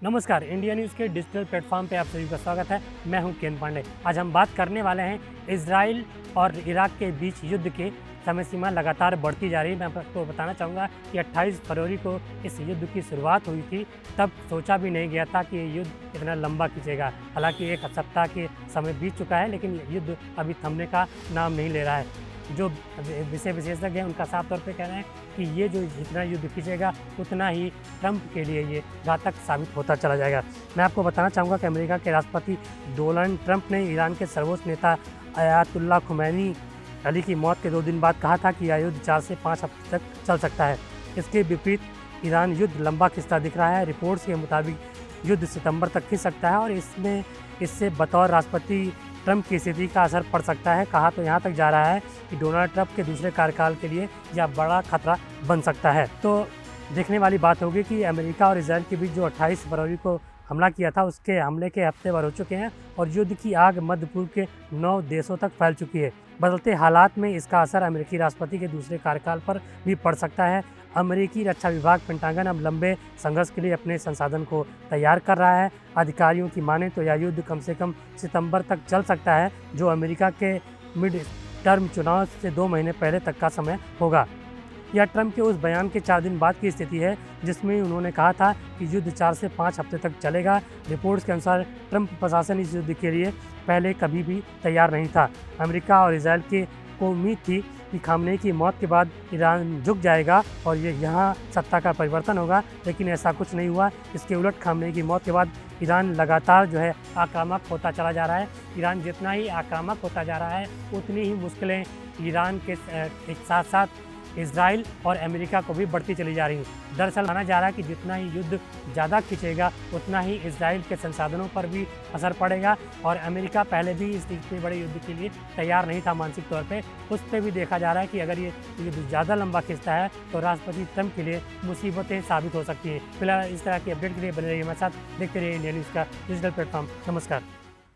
नमस्कार, India news के digital platform पे आप सभी का स्वागत है। मैं हूं केन पांडे। आज हम बात करने वाले हैं इजराइल और इराक के बीच युद्ध के समय सीमा लगातार बढ़ती जा रही है। मैं आपको बताना चाहूँगा कि 28 फरवरी को इस युद्ध की शुरुआत हुई थी। तब सोचा भी नहीं गया था कि ये युद्ध इतना लंबा खींचेगा। हालांकि एक सप्ताह के समय बीत चुका है, लेकिन ये युद्ध अभी थमने का नाम नहीं ले रहा है। जो विषय विशेषज्ञ हैं उनका साफ तौर पे कह रहे हैं कि ये जो जितना युद्ध खींचेगा उतना ही ट्रंप के लिए ये घातक साबित होता चला जाएगा। मैं आपको बताना चाहूँगा कि अमेरिका के राष्ट्रपति डोनाल्ड ट्रंप ने ईरान के सर्वोच्च नेता अयातुल्ला खुमैनी अली की मौत के 2 दिन बाद कहा था कि यह युद्ध 4 से 5 हफ्ते तक चल सकता है। इसके विपरीत ईरान युद्ध लंबा खिंचता दिख रहा है। रिपोर्ट्स के मुताबिक युद्ध सितंबर तक खिंच सकता है और इससे बतौर राष्ट्रपति ट्रंप की स्थिति का असर पड़ सकता है। कहा तो यहाँ तक जा रहा है कि डोनाल्ड ट्रंप के दूसरे कार्यकाल के लिए यह बड़ा खतरा बन सकता है। तो देखने वाली बात होगी कि अमेरिका और इजराइल के बीच जो 28 फरवरी को हमला किया था, उसके हमले के हफ्ते भर हो चुके हैं और युद्ध की आग मध्य पूर्व के 9 देशों तक फैल चुकी है। बदलते हालात में इसका असर अमेरिकी राष्ट्रपति के दूसरे कार्यकाल पर भी पड़ सकता है। अमेरिकी रक्षा विभाग पेंटागन अब लंबे संघर्ष के लिए अपने संसाधन को तैयार कर रहा है। अधिकारियों की माने तो यह युद्ध कम से कम सितंबर तक चल सकता है, जो अमेरिका के मिड टर्म चुनाव से 2 महीने पहले तक का समय होगा। यह ट्रंप के उस बयान के 4 दिन बाद की स्थिति है जिसमें उन्होंने कहा था कि युद्ध 4 से 5 हफ्ते तक चलेगा। रिपोर्ट्स के अनुसार ट्रंप प्रशासन इस युद्ध के लिए पहले कभी भी तैयार नहीं था। अमेरिका और इजराइल को उम्मीद थी कि खामनेई की मौत के बाद ईरान झुक जाएगा और यहाँ सत्ता का परिवर्तन होगा, लेकिन ऐसा कुछ नहीं हुआ। इसके उलट खामनेई की मौत के बाद ईरान लगातार आक्रामक होता चला जा रहा है। ईरान जितना ही आक्रामक होता जा रहा है उतनी ही मुश्किलें ईरान के साथ साथ इजराइल और अमेरिका को भी बढ़ती चली जा रही है। दरअसल माना जा रहा है कि जितना ही युद्ध ज़्यादा खिंचेगा उतना ही इजराइल के संसाधनों पर भी असर पड़ेगा और अमेरिका पहले भी इस इतने बड़े युद्ध के लिए तैयार नहीं था मानसिक तौर पे। उस पर भी देखा जा रहा है कि अगर ये युद्ध ज़्यादा लंबा खिंचता है तो राष्ट्रपति ट्रंप के लिए मुसीबतें साबित हो सकती हैं। फिलहाल इस तरह की अपडेट के लिए बने रहिए हमारे साथ, देखते रहिए इंडिया न्यूज़ का डिजिटल प्लेटफॉर्म। नमस्कार।